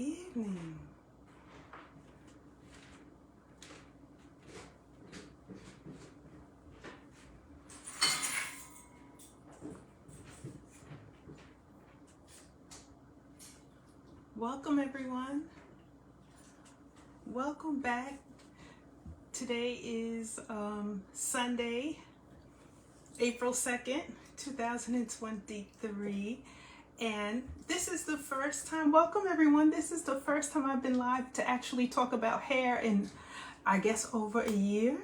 evening. Welcome everyone. Welcome back. Today is Sunday, April 2nd, 2023. And this is the first time, welcome everyone. This is the first time I've been live to actually talk about hair in, I guess, over a year,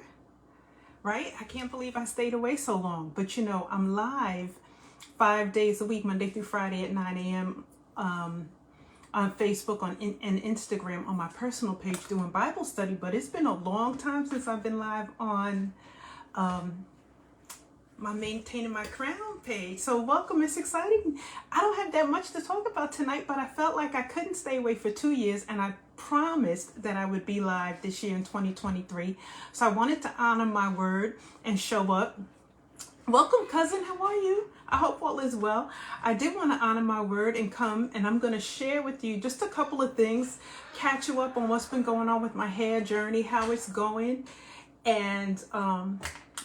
right? I can't believe I stayed away so long, but you know, I'm live 5 days a week, Monday through Friday at 9 a.m. On Facebook and Instagram on my personal page doing Bible study, but it's been a long time since I've been live on my Maintaining My Crown page. So welcome, it's exciting. I don't have that much to talk about tonight, but I felt like I couldn't stay away for 2 years, and I promised that I would be live this year in 2023. So I wanted to honor my word and show up. Welcome, cousin, how are you? I hope all is well. I did want to honor my word and come, and I'm going to share with you just a couple of things, catch you up on what's been going on with my hair journey, how it's going, and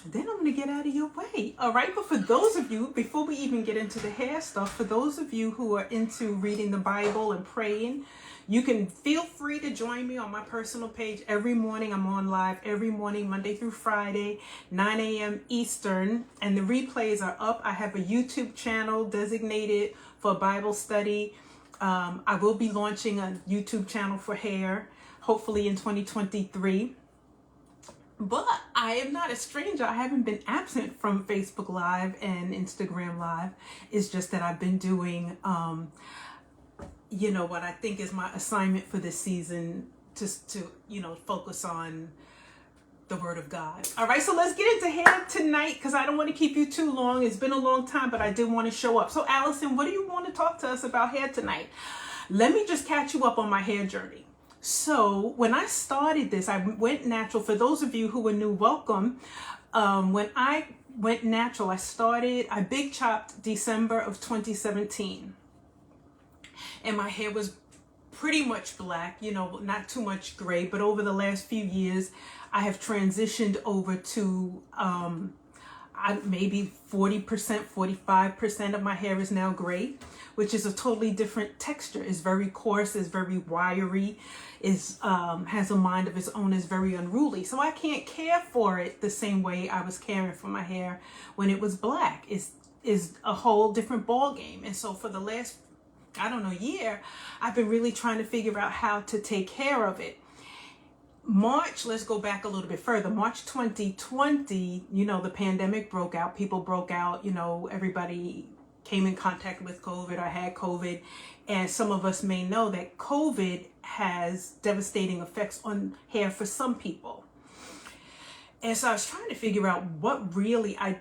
then I'm going to get out of your way. All right, but for those of you, before we even get into the hair stuff, for those of you who are into reading the Bible and praying, you can feel free to join me on my personal page every morning. I'm on live every morning, Monday through Friday, 9 a.m. Eastern, and the replays are up. I have a YouTube channel designated for Bible study. I will be launching a YouTube channel for hair, hopefully in 2023. But I am not a stranger. I haven't been absent from Facebook Live and Instagram Live. It's just that I've been doing you know, what I think is my assignment for this season, just to, you know, focus on the Word of God. All right, so let's get into hair tonight, because I don't want to keep you too long. It's been a long time, but I did want to show up. So Allison, what do you want to talk to us about hair tonight? Let me just catch you up on my hair journey. So when I started this, I went natural. For those of you who are new, welcome. When I went natural, I big chopped December of 2017. And my hair was pretty much black, you know, not too much gray. But over the last few years, I have transitioned over to maybe 40%, 45% of my hair is now gray, which is a totally different texture. It's very coarse, it's very wiry, has a mind of its own, is very unruly. So I can't care for it the same way I was caring for my hair when it was black. It's a whole different ball game. And so for the last, I don't know, year, I've been really trying to figure out how to take care of it. March, let's go back a little bit further. March 2020, you know, the pandemic broke out. People broke out, you know, everybody came in contact with COVID or had COVID. And some of us may know that COVID has devastating effects on hair for some people. And so I was trying to figure out I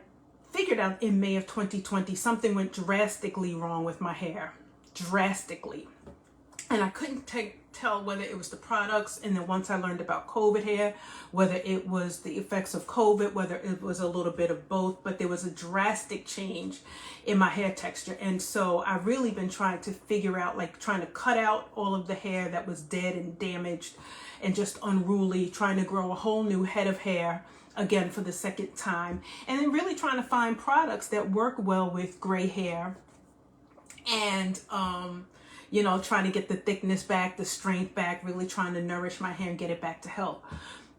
figured out in May of 2020, something went drastically wrong with my hair. Drastically. And I couldn't tell whether it was the products, and then once I learned about COVID hair, whether it was the effects of COVID, whether it was a little bit of both, but there was a drastic change in my hair texture. And so I've really been trying to figure out, like trying to cut out all of the hair that was dead and damaged and just unruly, trying to grow a whole new head of hair again for the second time, and then really trying to find products that work well with gray hair. And, you know, trying to get the thickness back, the strength back, really trying to nourish my hair and get it back to health.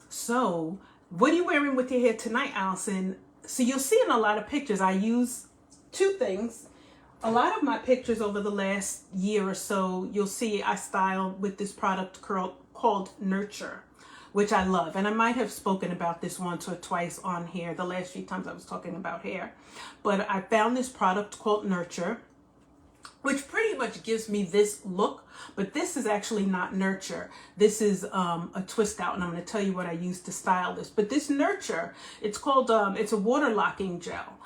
So what are you wearing with your hair tonight, Allison? So you'll see in a lot of pictures, I use two things. A lot of my pictures over the last year or so, you'll see I styled with this product called Nurture, which I love. And I might have spoken about this once or twice on here, the last few times I was talking about hair. But I found this product called Nurture, which pretty much gives me this look, but this is actually not Nurture. This is a twist out, and I'm going to tell you what I used to style this. But this Nurture, it's called, it's a water locking gel.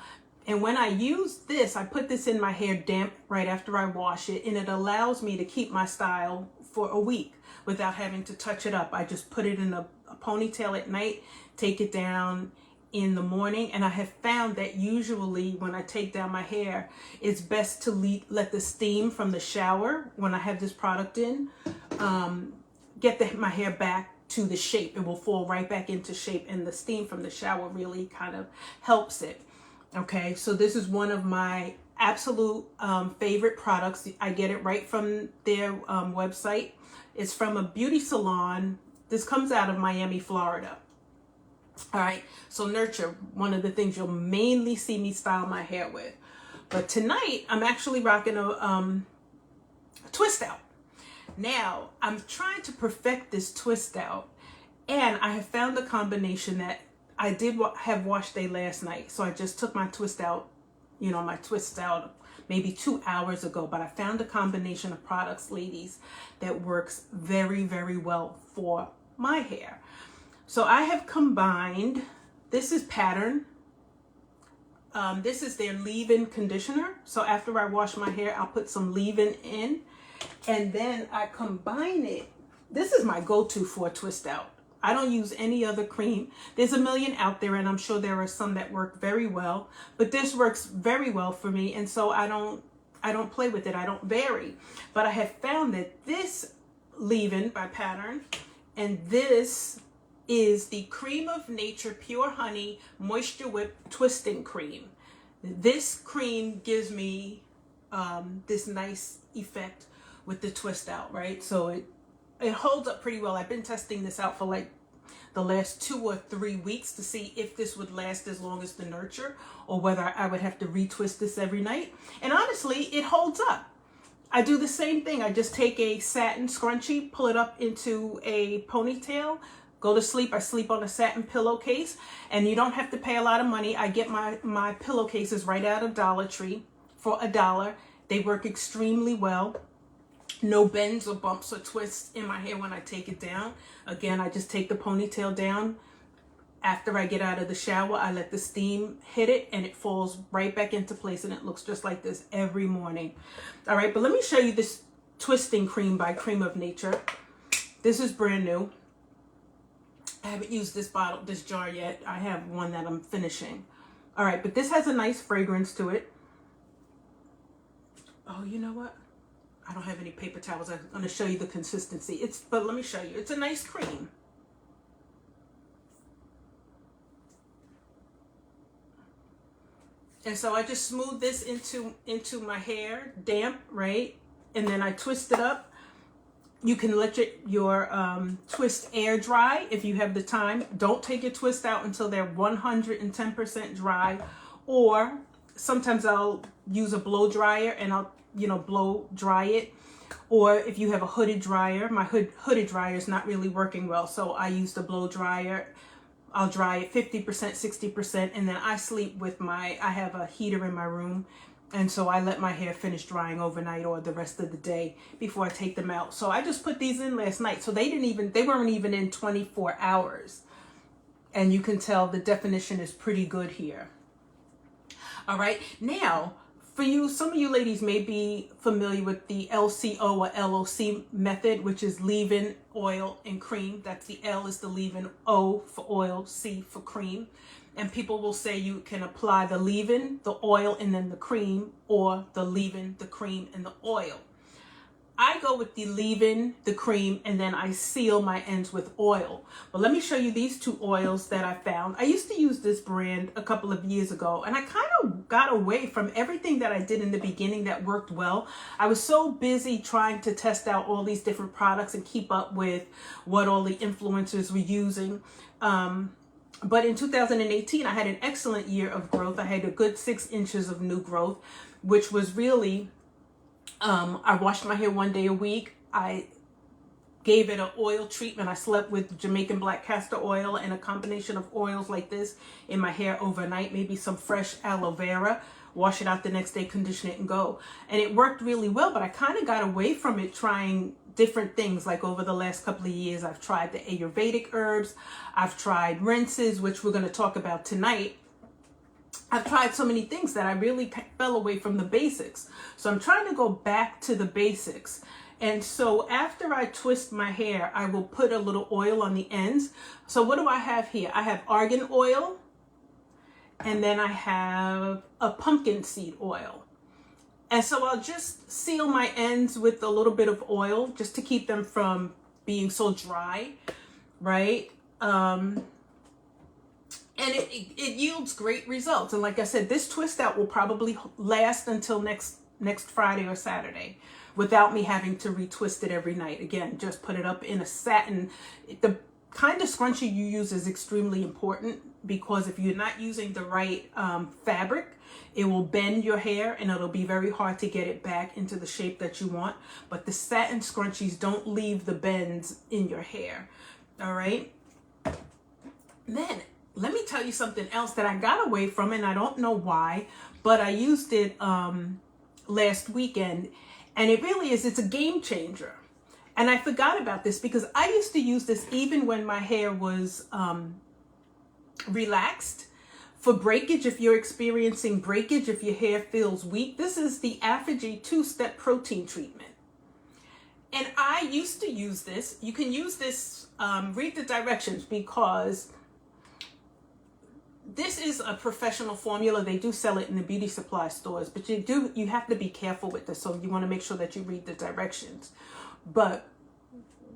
And when I use this, I put this in my hair damp right after I wash it, and it allows me to keep my style for a week without having to touch it up. I just put it in a ponytail at night, take it down in the morning, and I have found that usually when I take down my hair, it's best to let the steam from the shower when I have this product in get my hair back to the shape. It will fall right back into shape, and the steam from the shower really kind of helps it. Okay, so this is one of my absolute favorite products. I get it right from their website. It's from a beauty salon. This comes out of Miami, Florida. All right, so Nurture, one of the things you'll mainly see me style my hair with. But tonight, I'm actually rocking a twist out. Now, I'm trying to perfect this twist out, and I have found a combination that I did have wash day last night. So I just took my twist out, maybe 2 hours ago, but I found a combination of products, ladies, that works very, very well for my hair. So I have combined, this is Pattern. This is their leave-in conditioner. So after I wash my hair, I'll put some leave-in in, and then I combine it. This is my go-to for a twist out. I don't use any other cream. There's a million out there, and I'm sure there are some that work very well, but this works very well for me, and so I don't play with it. I don't vary. But I have found that this leave-in by Pattern, and this is the Cream of Nature Pure Honey Moisture Whip Twisting Cream. This cream gives me this nice effect with the twist out, right? So it holds up pretty well. I've been testing this out for like the last 2 or 3 weeks to see if this would last as long as the Nurture, or whether I would have to retwist this every night. And honestly, it holds up. I do the same thing. I just take a satin scrunchie, pull it up into a ponytail, go to sleep. I sleep on a satin pillowcase, and you don't have to pay a lot of money. I get my pillowcases right out of Dollar Tree for $1. They work extremely well. No bends or bumps or twists in my hair when I take it down. Again, I just take the ponytail down. After I get out of the shower, I let the steam hit it, and it falls right back into place, and it looks just like this every morning. All right, but let me show you this twisting cream by Cream of Nature. This is brand new. I haven't used this jar yet. I have one that I'm finishing. All right, but this has a nice fragrance to it. Oh, you know what? I don't have any paper towels. I'm going to show you the consistency. But let me show you. It's a nice cream. And so I just smooth this into my hair, damp, right? And then I twist it up. You can let your twist air dry if you have the time. Don't take your twist out until they're 110% dry. Or sometimes I'll use a blow dryer and I'll blow dry it. Or if you have a hooded dryer, my hooded dryer is not really working well, so I use the blow dryer. I'll dry it 50%, 60%, and then I sleep with I have a heater in my room, and so I let my hair finish drying overnight or the rest of the day before I take them out. So I just put these in last night, so they weren't even in 24 hours. And you can tell the definition is pretty good here. All right, now, some of you ladies may be familiar with the LCO or LOC method, which is leave-in, oil, and cream. That's the L is the leave-in, O for oil, C for cream. And people will say you can apply the leave-in, the oil, and then the cream, or the leave-in, the cream, and the oil. I go with the leave-in, the cream, and then I seal my ends with oil. But let me show you these two oils that I found. I used to use this brand a couple of years ago, and I kind of got away from everything that I did in the beginning that worked well. I was so busy trying to test out all these different products and keep up with what all the influencers were using. But in 2018, I had an excellent year of growth. I had a good 6 inches of new growth, which was really... I washed my hair 1 day a week. I gave it an oil treatment. I slept with Jamaican black castor oil and a combination of oils like this in my hair overnight, maybe some fresh aloe vera, wash it out the next day, condition it, and go. And it worked really well, but I kind of got away from it trying different things. Like over the last couple of years, I've tried the Ayurvedic herbs. I've tried rinses, which we're going to talk about tonight. I've tried so many things that I really fell away from the basics. So I'm trying to go back to the basics. And so after I twist my hair, I will put a little oil on the ends. So what do I have here? I have argan oil, and then I have a pumpkin seed oil. And so I'll just seal my ends with a little bit of oil just to keep them from being so dry, right? And it yields great results. And like I said, this twist out will probably last until next Friday or Saturday without me having to retwist it every night. Again, just put it up in a satin. The kind of scrunchie you use is extremely important, because if you're not using the right fabric, it will bend your hair and it'll be very hard to get it back into the shape that you want. But the satin scrunchies don't leave the bends in your hair. All right. Then let me tell you something else that I got away from, and I don't know why, but I used it last weekend, and it really is, it's a game changer. And I forgot about this because I used to use this even when my hair was relaxed. For breakage, if you're experiencing breakage, if your hair feels weak, this is the Aphogee 2-step protein treatment. And I used to use this. You can use this, read the directions, because this is a professional formula. They do sell it in the beauty supply stores, but you have to be careful with this. So you want to make sure that you read the directions. But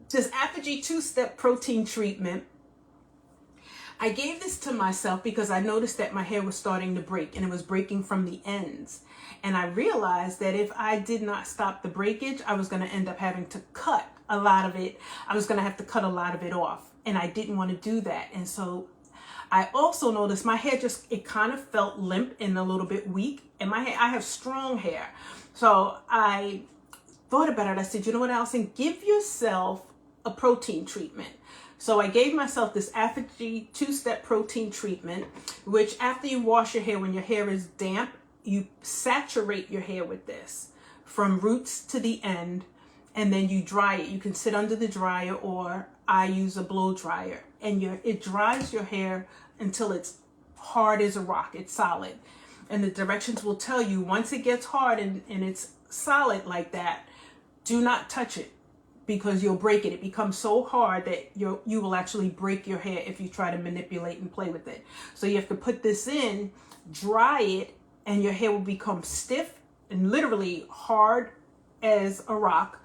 this Aphogee 2-step protein treatment, I gave this to myself because I noticed that my hair was starting to break, and it was breaking from the ends. And I realized that if I did not stop the breakage, I was going to end up having to cut a lot of it. I was going to have to cut a lot of it off, and I didn't want to do that. And so I also noticed my hair it kind of felt limp and a little bit weak. And my hair, I have strong hair. So I thought about it. I said, you know what, Allison, give yourself a protein treatment. So I gave myself this Aphogee 2-step protein treatment, which after you wash your hair, when your hair is damp, you saturate your hair with this from roots to the end, and then you dry it. You can sit under the dryer, or I use a blow dryer, and it dries your hair until it's hard as a rock. It's solid. And the directions will tell you once it gets hard and it's solid like that, do not touch it, because you'll break it. It becomes so hard that you will actually break your hair if you try to manipulate and play with it. So you have to put this in, dry it, and your hair will become stiff and literally hard as a rock.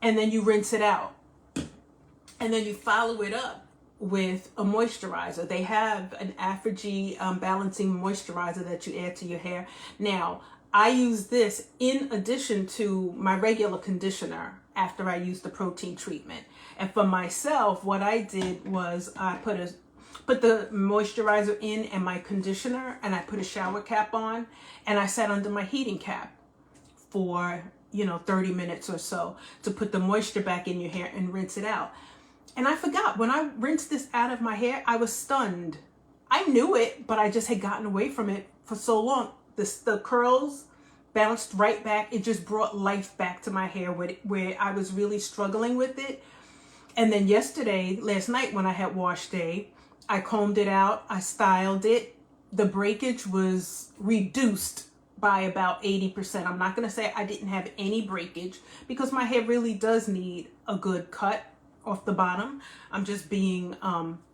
And then you rinse it out. And then you follow it up with a moisturizer. They have an Aphogee balancing moisturizer that you add to your hair. Now, I use this in addition to my regular conditioner after I use the protein treatment. And for myself, what I did was I put the moisturizer in and my conditioner, and I put a shower cap on, and I sat under my heating cap for 30 minutes or so to put the moisture back in your hair and rinse it out. And I forgot, when I rinsed this out of my hair, I was stunned. I knew it, but I just had gotten away from it for so long. The curls bounced right back. It just brought life back to my hair where I was really struggling with it. And then last night when I had wash day, I combed it out, I styled it. The breakage was reduced by about 80%. I'm not going to say I didn't have any breakage, because my hair really does need a good cut off the bottom. I'm just being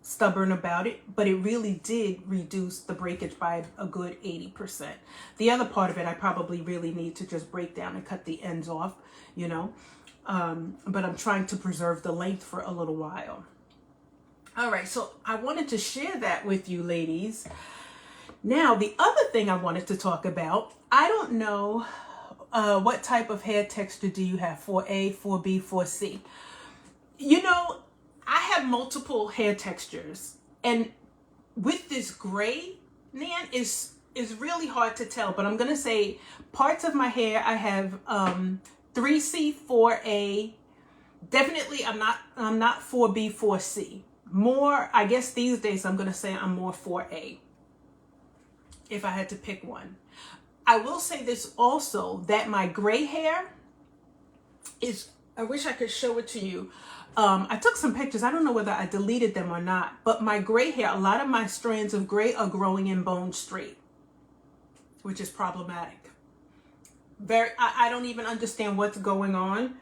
stubborn about it, but it really did reduce the breakage by a good 80%. The other part of it, I probably really need to just break down and cut the ends off, but I'm trying to preserve the length for a little while. All right, so I wanted to share that with you ladies. Now, the other thing I wanted to talk about, I don't know what type of hair texture do you have, 4A, 4B, 4C. I have multiple hair textures, and with this gray, Nan, is really hard to tell, but I'm going to say parts of my hair, I have 3C, 4A. Definitely, I'm not 4B, 4C. More, I guess these days, I'm going to say I'm more 4A, if I had to pick one. I will say this also, that my gray hair is, I wish I could show it to you. I took some pictures. I don't know whether I deleted them or not, but my gray hair, a lot of my strands of gray are growing in bone straight, which is problematic. I don't even understand what's going on.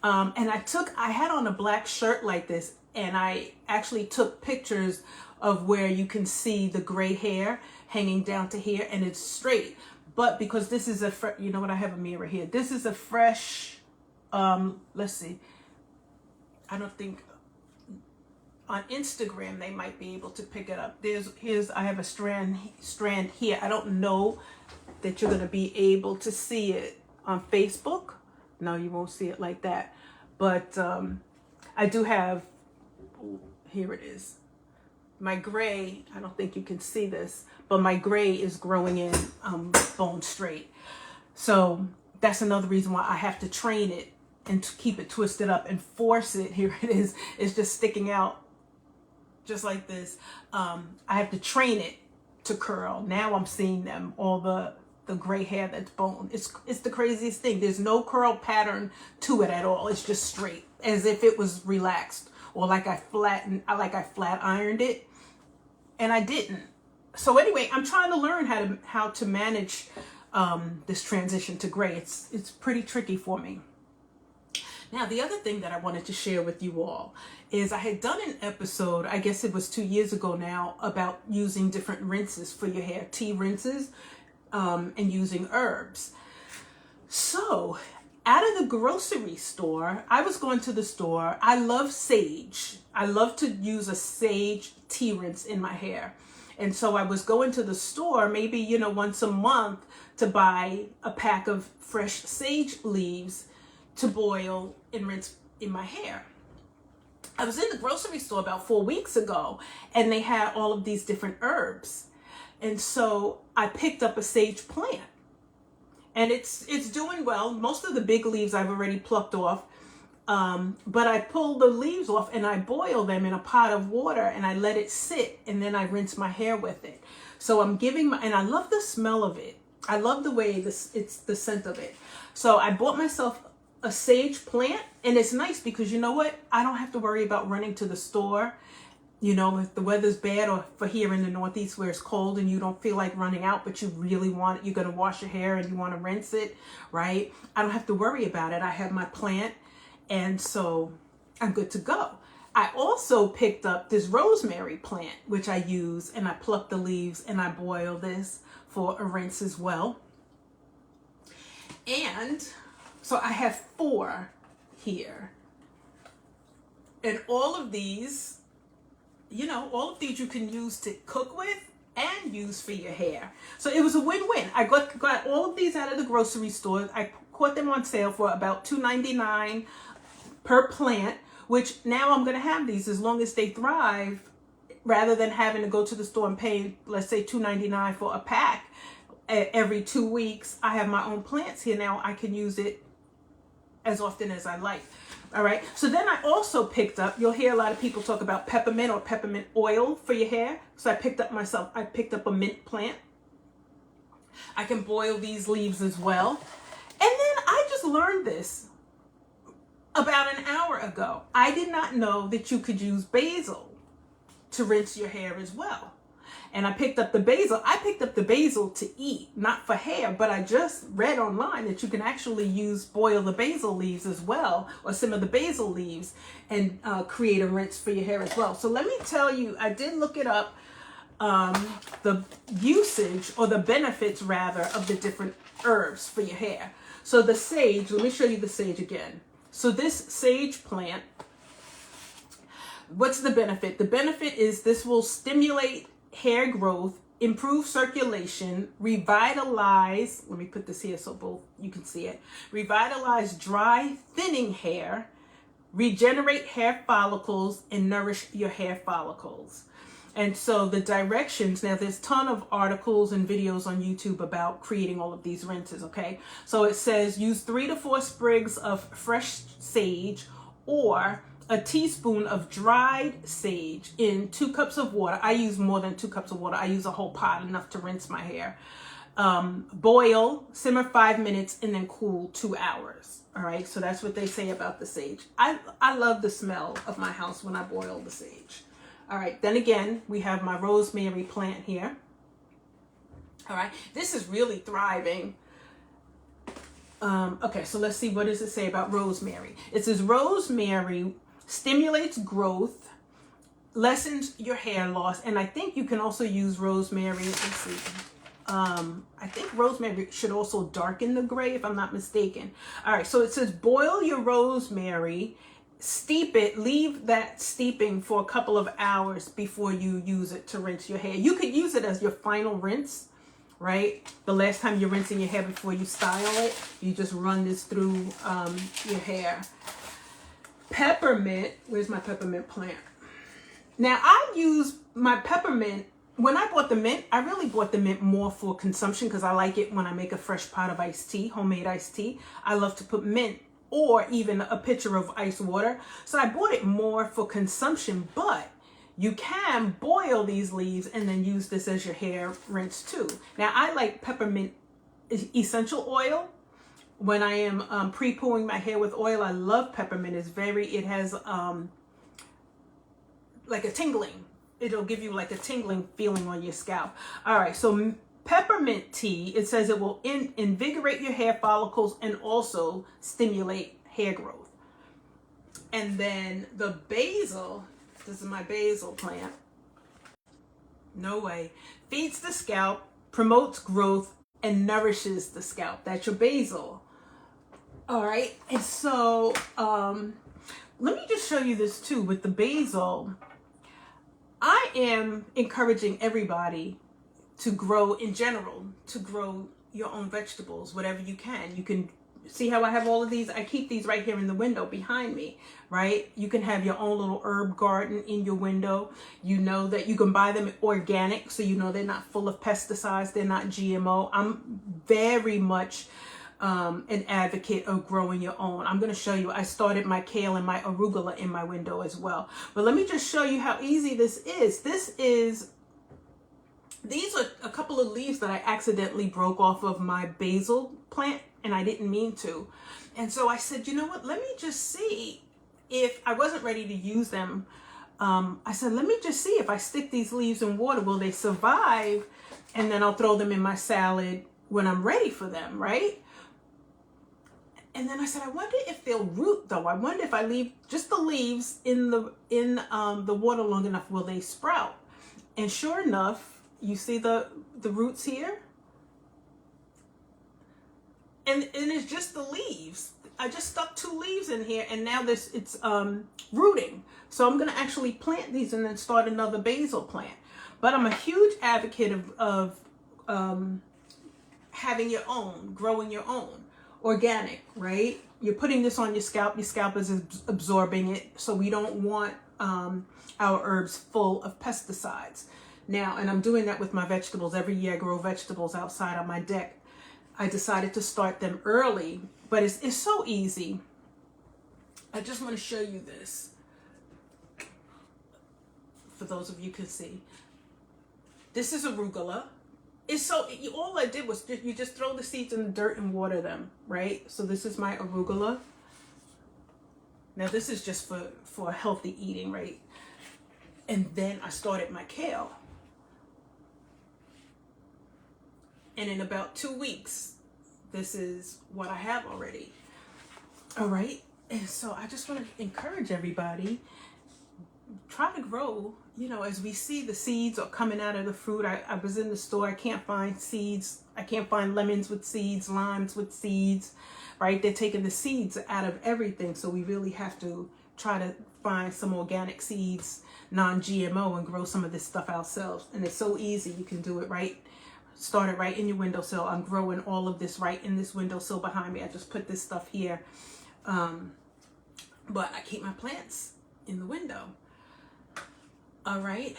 And I had on a black shirt like this, and I actually took pictures of where you can see the gray hair hanging down to here, and it's straight. But because this is you know what, I have a mirror here. This is a fresh, let's see. I don't think on Instagram they might be able to pick it up. I have a strand here. I don't know that you're going to be able to see it on Facebook. No, you won't see it like that. But I do have, here it is. My gray, I don't think you can see this, but my gray is growing in bone straight. So that's another reason why I have to train it and to keep it twisted up and force it. Here it is. It's just sticking out just like this. I have to train it to curl. Now I'm seeing them, all the gray hair that's bone. It's the craziest thing. There's no curl pattern to it at all. It's just straight, as if it was relaxed, or like I flat ironed it, and I didn't. So anyway, I'm trying to learn how to manage this transition to gray. It's pretty tricky for me. Now, the other thing that I wanted to share with you all is I had done an episode, I guess it was 2 years ago now, about using different rinses for your hair, tea rinses, and using herbs. So out of the grocery store, I was going to the store. I love sage. I love to use a sage tea rinse in my hair. And so I was going to the store maybe, once a month to buy a pack of fresh sage leaves to boil and rinse in my hair. I was in the grocery store about 4 weeks ago, and they had all of these different herbs. And so I picked up a sage plant, and it's doing well. Most of the big leaves I've already plucked off, but I pull the leaves off and I boil them in a pot of water and I let it sit, and then I rinse my hair with it. So I'm and I love the smell of it. I love the way it's the scent of it. So I bought myself a sage plant, and it's nice because you know what? I don't have to worry about running to the store. If the weather's bad, or for here in the Northeast where it's cold and you don't feel like running out, but you really want it, you're going to wash your hair and you want to rinse it, right? I don't have to worry about it. I have my plant, and so I'm good to go. I also picked up this rosemary plant, which I use, and I pluck the leaves and I boil this for a rinse as well. And so I have 4 here. And all of these, all of these you can use to cook with and use for your hair. So it was a win-win. I got all of these out of the grocery store. I caught them on sale for about $2.99 per plant, which now I'm going to have these as long as they thrive, rather than having to go to the store and pay, let's say, $2.99 for a pack every 2 weeks. I have my own plants here now. I can use it as often as I like. All right. So then I also picked up, you'll hear a lot of people talk about peppermint or peppermint oil for your hair. So I picked up a mint plant. I can boil these leaves as well. And then I just learned this about an hour ago. I did not know that you could use basil to rinse your hair as well. And I picked up the basil. I picked up the basil to eat, not for hair, but I just read online that you can actually boil the basil leaves as well, or some of the basil leaves, and create a rinse for your hair as well. So let me tell you, I did look it up, the usage, or the benefits rather, of the different herbs for your hair. So the sage, let me show you the sage again. So this sage plant, what's the benefit? The benefit is this will stimulate hair growth, improve circulation, revitalize, let me put this here so both you can see it, revitalize dry, thinning hair, regenerate hair follicles, and nourish your hair follicles. And so the directions, now there's a ton of articles and videos on YouTube about creating all of these rinses, okay? So it says use 3 to 4 sprigs of fresh sage or a teaspoon of dried sage in 2 cups of water. I use more than 2 cups of water. I use a whole pot, enough to rinse my hair. Boil, simmer 5 minutes, and then cool 2 hours. All right, so that's what they say about the sage. I love the smell of my house when I boil the sage. All right, then again, we have my rosemary plant here. All right, this is really thriving. Okay, so let's see, what does it say about rosemary? It says rosemary stimulates growth, lessens your hair loss, and I think you can also use rosemary, let's see, I think rosemary should also darken the gray if I'm not mistaken. All right, so it says boil your rosemary, steep it, leave that steeping for a couple of hours before you use it to rinse your hair. You could use it as your final rinse, right? The last time you're rinsing your hair before you style it, you just run this through your hair. Peppermint, where's my peppermint plant? Now I use my peppermint, when I bought the mint, I really bought the mint more for consumption because I like it when I make a fresh pot of iced tea, homemade iced tea. I love to put mint or even a pitcher of ice water. So I bought it more for consumption, but you can boil these leaves and then use this as your hair rinse too. Now I like peppermint essential oil. When I am pre-pooing my hair with oil, I love peppermint. It has like a tingling. It'll give you like a tingling feeling on your scalp. All right, so peppermint tea, it says it will invigorate your hair follicles and also stimulate hair growth. And then the basil, this is my basil plant. No way. Feeds the scalp, promotes growth, and nourishes the scalp. That's your basil. All right, and so let me just show you this too with the basil. I am encouraging everybody to grow in general, to grow your own vegetables, whatever you can. You can see how I have all of these. I keep these right here in the window behind me, right? You can have your own little herb garden in your window. You know that you can buy them organic, so you know they're not full of pesticides, they're not GMO. I'm very much an advocate of growing your own. I'm going to show you. I started my kale and my arugula in my window as well. But let me just show you how easy this is. These are a couple of leaves that I accidentally broke off of my basil plant, and I didn't mean to. And so I said, you know what? Let me just see if I wasn't ready to use them. I said, let me just see if I stick these leaves in water, will they survive? And then I'll throw them in my salad when I'm ready for them, right? And then I said, I wonder if they'll root though. I wonder if I leave just the leaves in the water long enough, will they sprout? And sure enough, you see the roots here? And it's just the leaves. I just stuck 2 leaves in here, and now it's rooting. So I'm gonna actually plant these and then start another basil plant. But I'm a huge advocate of having your own, growing your own. Organic, right? You're putting this on your scalp is absorbing it, so we don't want our herbs full of pesticides. Now, and I'm doing that with my vegetables. Every year I grow vegetables outside on my deck. I decided to start them early, but it's so easy. I just want to show you this for those of you who can see. This is arugula. All I did was you just throw the seeds in the dirt and water them, right? So this is my arugula. Now this is just for healthy eating, right? And then I started my kale. And in about 2 weeks, this is what I have already. All right. And so I just want to encourage everybody, try to grow, as we see the seeds are coming out of the fruit. I was in the store, I can't find seeds. I can't find lemons with seeds, limes with seeds, right? They're taking the seeds out of everything. So we really have to try to find some organic seeds, non-GMO, and grow some of this stuff ourselves. And it's so easy. You can do it right. Start it right in your windowsill. I'm growing all of this right in this windowsill behind me. I just put this stuff here. But I keep my plants in the window. All right.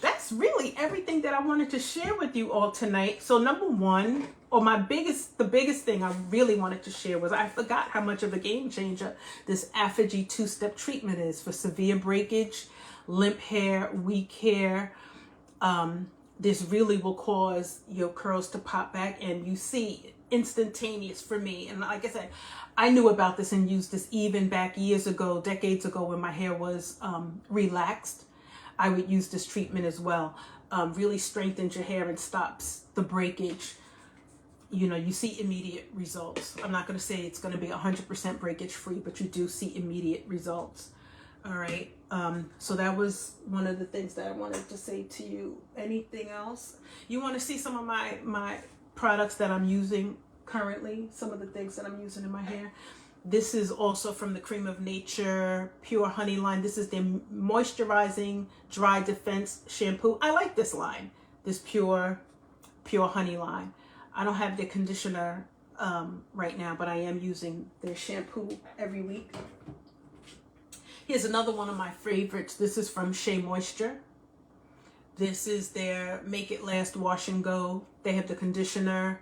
That's really everything that I wanted to share with you all tonight. So number one, or the biggest thing I really wanted to share was I forgot how much of a game changer this Aphogee 2-step treatment is for severe breakage, limp hair, weak hair. This really will cause your curls to pop back, and you see instantaneous for me. And like I said, I knew about this and used this even back years ago, decades ago, when my hair was relaxed. I would use this treatment as well. Really strengthens your hair and stops the breakage. You see immediate results. I'm not going to say it's going to be 100% breakage free, but you do see immediate results. All right. So that was one of the things that I wanted to say to you. Anything else? You want to see some of my products that I'm using currently, some of the things that I'm using in my hair? This is also from the Cream of Nature Pure Honey line. This is the Moisturizing Dry Defense Shampoo. I like this line, this Pure Honey line. I don't have the conditioner right now, but I am using their shampoo every week. Here's another one of my favorites. This is from Shea Moisture. This is their Make It Last Wash and Go. They have the conditioner,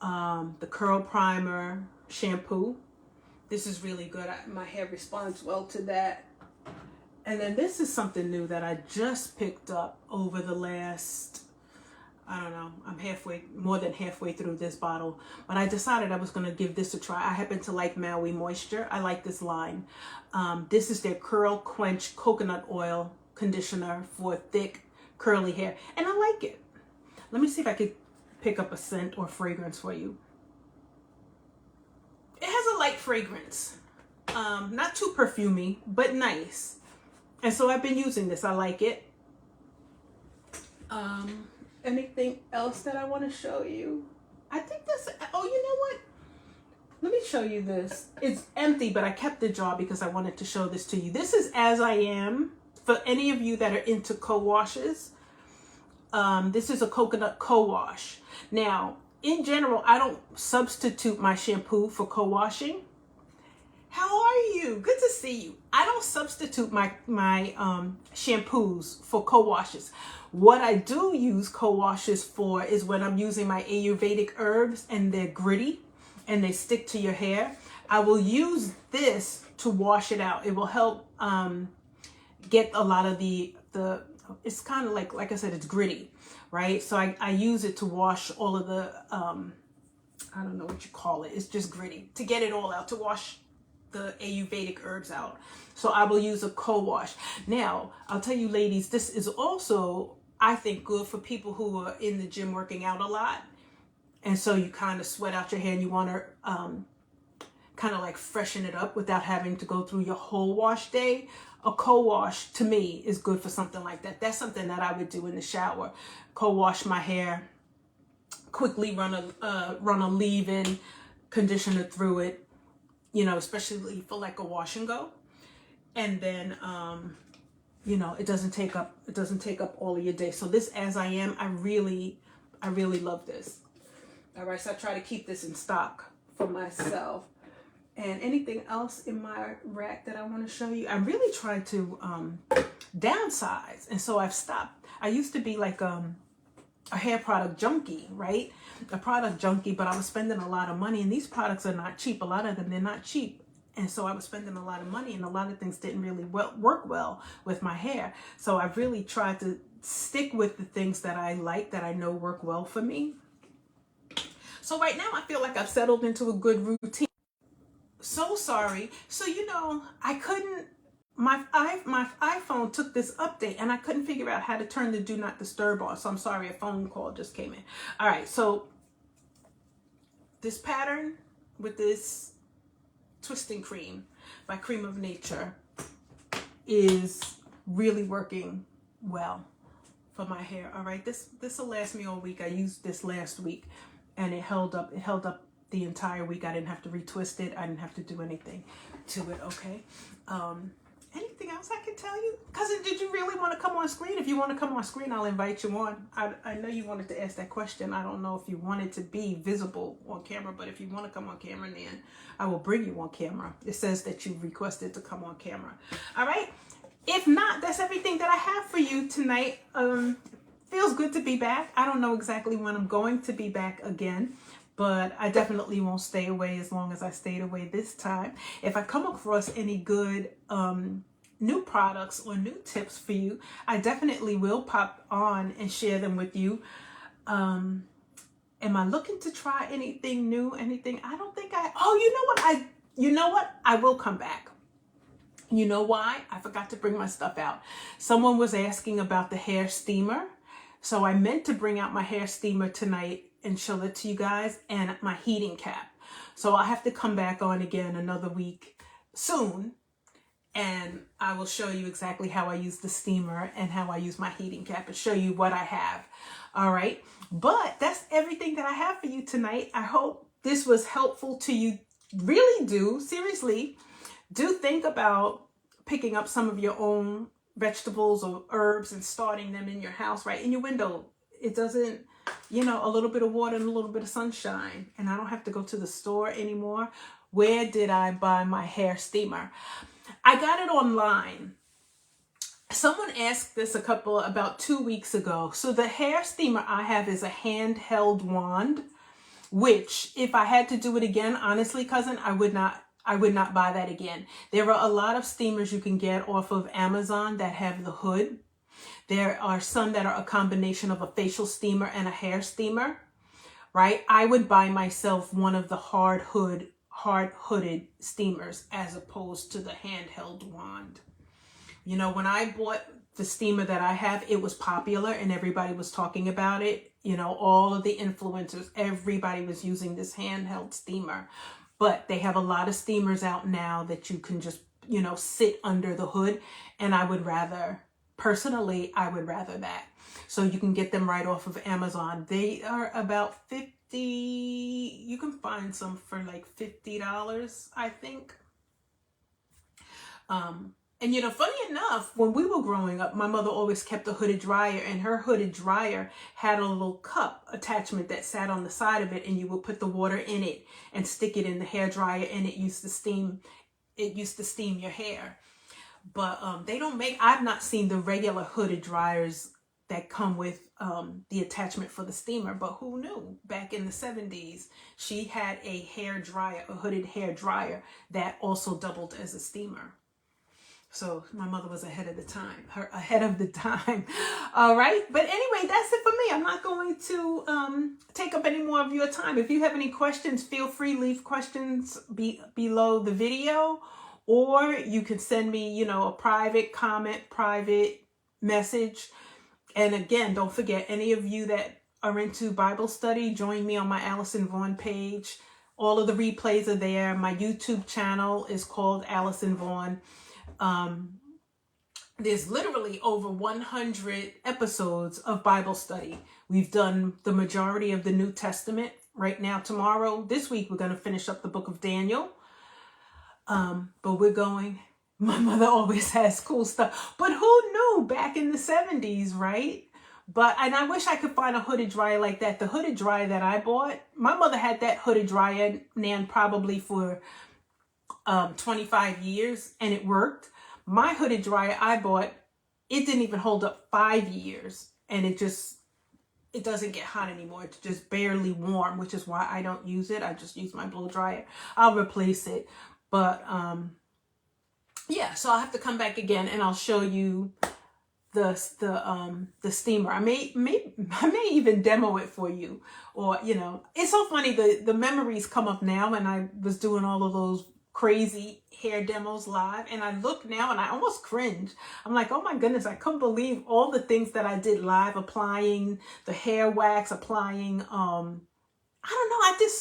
the curl primer, shampoo. This is really good. My hair responds well to that. And then this is something new that I just picked up over the last, I don't know, I'm more than halfway through this bottle. But I decided I was going to give this a try. I happen to like Maui Moisture. I like this line. This is their Curl Quench Coconut Oil Conditioner for thick, curly hair. And I like it. Let me see if I could pick up a scent or fragrance for you. It has a light fragrance. Not too perfumey, but nice. And so I've been using this. I like it. Anything else that I want to show you? I think this, oh, you know what? Let me show you this. It's empty, but I kept the jar because I wanted to show this to you. This is As I Am. For any of you that are into co-washes, this is a coconut co-wash. Now, in general, I don't substitute my shampoo for co-washing. How are you? Good to see you. I don't substitute my shampoos for co-washes. What I do use co-washes for is when I'm using my Ayurvedic herbs and they're gritty and they stick to your hair. I will use this to wash it out. It will help get a lot of the it's kind of like I said, it's gritty, right? So I use it to wash all of the, I don't know what you call it. It's just gritty, to get it all out, to wash the Ayurvedic herbs out. So I will use a co-wash. Now, I'll tell you ladies, this is also, I think, good for people who are in the gym working out a lot. And so you kind of sweat out your hair and you want to kind of like freshen it up without having to go through your whole wash day. A co-wash to me is good for something like that. That's something that I would do in the shower. Co-wash my hair, quickly run a leave-in conditioner through it, you know, especially for like a wash and go. And then, you know, it doesn't take up all of your day. So this As I Am, I really love this. All right, so I try to keep this in stock for myself. And anything else in my rack that I want to show you? I really try to downsize, and so I've stopped. I used to be like a hair product junkie, right? A product junkie, but I was spending a lot of money, and these products are not cheap. A lot of them, they're not cheap. And so I was spending a lot of money, and a lot of things didn't really work well with my hair. So I've really tried to stick with the things that I like, that I know work well for me. So right now I feel like I've settled into a good routine. So sorry. So, you know, I couldn't, my iPhone took this update and I couldn't figure out how to turn the Do Not Disturb on. So I'm sorry, a phone call just came in. All right, so this pattern with this twisting cream by Cream of Nature is really working well for my hair. All right, this will last me all week. I used this last week and it held up the entire week. I didn't have to retwist it. I didn't have to do anything to it. Okay. Anything else I can tell you? Cousin, did you really want to come on screen? If you want to come on screen, I'll invite you on. I know you wanted to ask that question. I don't know if you wanted to be visible on camera, but if you want to come on camera, then I will bring you on camera. It says that you requested to come on camera. All right. If not, that's everything that I have for you tonight. Feels good to be back. I don't know exactly when I'm going to be back again, but I definitely won't stay away as long as I stayed away this time. If I come across any good new products or new tips for you, I definitely will pop on and share them with you. Am I looking to try anything new? Anything? I don't think you know what? I will come back. You know why? I forgot to bring my stuff out. Someone was asking about the hair steamer. So I meant to bring out my hair steamer tonight and show it to you guys, and my heating cap. So I'll have to come back on again another week soon and I will show you exactly how I use the steamer and how I use my heating cap and show you what I have. All right. But that's everything that I have for you tonight. I hope this was helpful to you. Really do, seriously, do think about picking up some of your own vegetables or herbs and starting them in your house, right in your window. It doesn't, you know, a little bit of water and a little bit of sunshine, and I don't have to go to the store anymore. Where did I buy my hair steamer? I got it online. Someone asked this about 2 weeks ago. So the hair steamer I have is a handheld wand, which if I had to do it again, honestly, cousin, I would not buy that again. There are a lot of steamers you can get off of Amazon that have the hood. There are some that are a combination of a facial steamer and a hair steamer, right? I would buy myself one of the hard hooded steamers as opposed to the handheld wand. You know, when I bought the steamer that I have, it was popular and everybody was talking about it. You know, all of the influencers, everybody was using this handheld steamer. But they have a lot of steamers out now that you can just, you know, sit under the hood. And I would rather, personally, I would rather that. So you can get them right off of Amazon. They are about $50. You can find some for like $50, I think. And, you know, funny enough, when we were growing up, my mother always kept a hooded dryer, and her hooded dryer had a little cup attachment that sat on the side of it, and you would put the water in it and stick it in the hair dryer, and it used to steam your hair. But they don't make, I've not seen the regular hooded dryers that come with the attachment for the steamer, but who knew? Back in the 70s, she had a hair dryer, a hooded hair dryer that also doubled as a steamer. So my mother was ahead of the time. All right. But anyway, that's it for me. I'm not going to take up any more of your time. If you have any questions, feel free, leave questions below the video, or you can send me, you know, a private comment, private message. And again, don't forget, any of you that are into Bible study, join me on my Allison Vaughn page. All of the replays are there. My YouTube channel is called Allison Vaughn. There's literally over 100 episodes of Bible study. We've done the majority of the New Testament right now. Tomorrow, this week, we're going to finish up the book of Daniel. But my mother always has cool stuff, but who knew back in the 70s, right? And I wish I could find a hooded dryer like that. The hooded dryer that I bought, my mother had that hooded dryer, Nan, probably for 25 years, and it worked. My hooded dryer I bought, it didn't even hold up 5 years, and it doesn't get hot anymore. It's just barely warm, which is why I don't use it. I just use my blow dryer. I'll replace it. But yeah, so I'll have to come back again and I'll show you the steamer. I may even demo it for you, or, you know, it's so funny. The memories come up now, and I was doing all of those crazy hair demos live, and I look now and I almost cringe. I'm like, oh my goodness, I couldn't believe all the things that I did live, applying the hair wax, applying I don't know, I did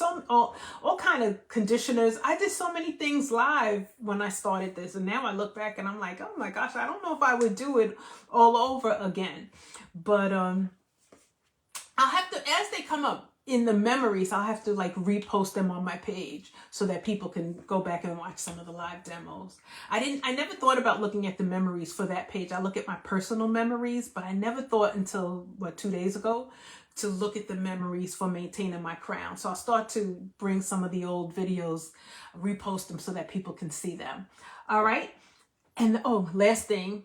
all kind of conditioners. I did so many things live when I started this, and now I look back and I'm like, oh my gosh, I don't know if I would do it all over again. But I'll have to, as they come up in the memories, I'll have to like repost them on my page so that people can go back and watch some of the live demos. I never thought about looking at the memories for that page. I look at my personal memories, but I never thought until 2 days ago to look at the memories for Maintaining My Crown. So I'll start to bring some of the old videos, repost them so that people can see them. All right. And last thing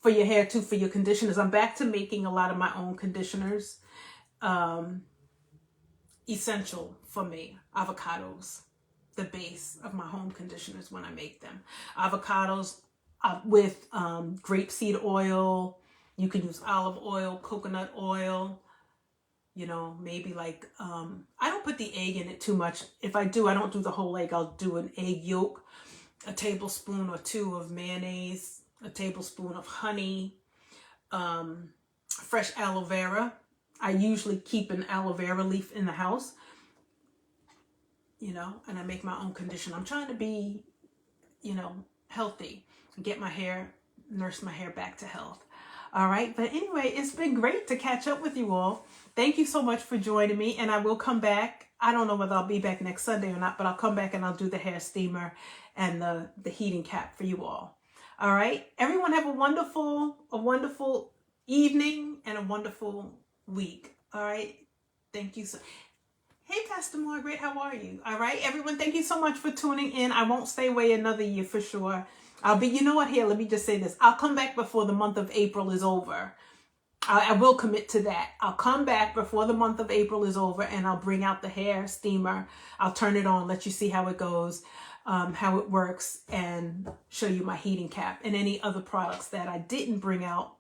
for your hair too, for your conditioners, I'm back to making a lot of my own conditioners. Essential for me, avocados, the base of my home conditioners when I make them. Avocados with grapeseed oil. You can use olive oil, coconut oil, you know, maybe like, I don't put the egg in it too much. If I do, I don't do the whole egg. I'll do an egg yolk, a tablespoon or 2 of mayonnaise, a tablespoon of honey, fresh aloe vera. I usually keep an aloe vera leaf in the house, you know, and I make my own conditioner. I'm trying to be, you know, healthy and get my hair, nurse my hair back to health. All right. But anyway, it's been great to catch up with you all. Thank you so much for joining me. And I will come back. I don't know whether I'll be back next Sunday or not, but I'll come back and I'll do the hair steamer and the heating cap for you all. All right. Everyone have a wonderful evening and a wonderful week. All right. Thank you so Hey, Pastor Margaret, how are you? All right, everyone, thank you so much for tuning in. I won't stay away another year for sure. I'll be, you know what, here, let me just say this. I'll come back before the month of April is over. I will commit to that. I'll come back before the month of April is over and I'll bring out the hair steamer. I'll turn it on, let you see how it goes, how it works, and show you my heating cap and any other products that I didn't bring out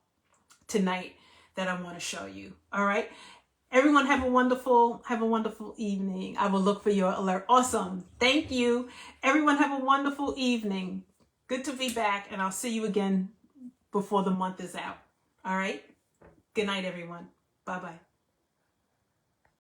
tonight that I want to show you. All right. Everyone have a wonderful evening. I will look for your alert. Awesome. Thank you. Everyone have a wonderful evening. Good to be back, and I'll see you again before the month is out. All right. Good night, everyone. Bye-bye.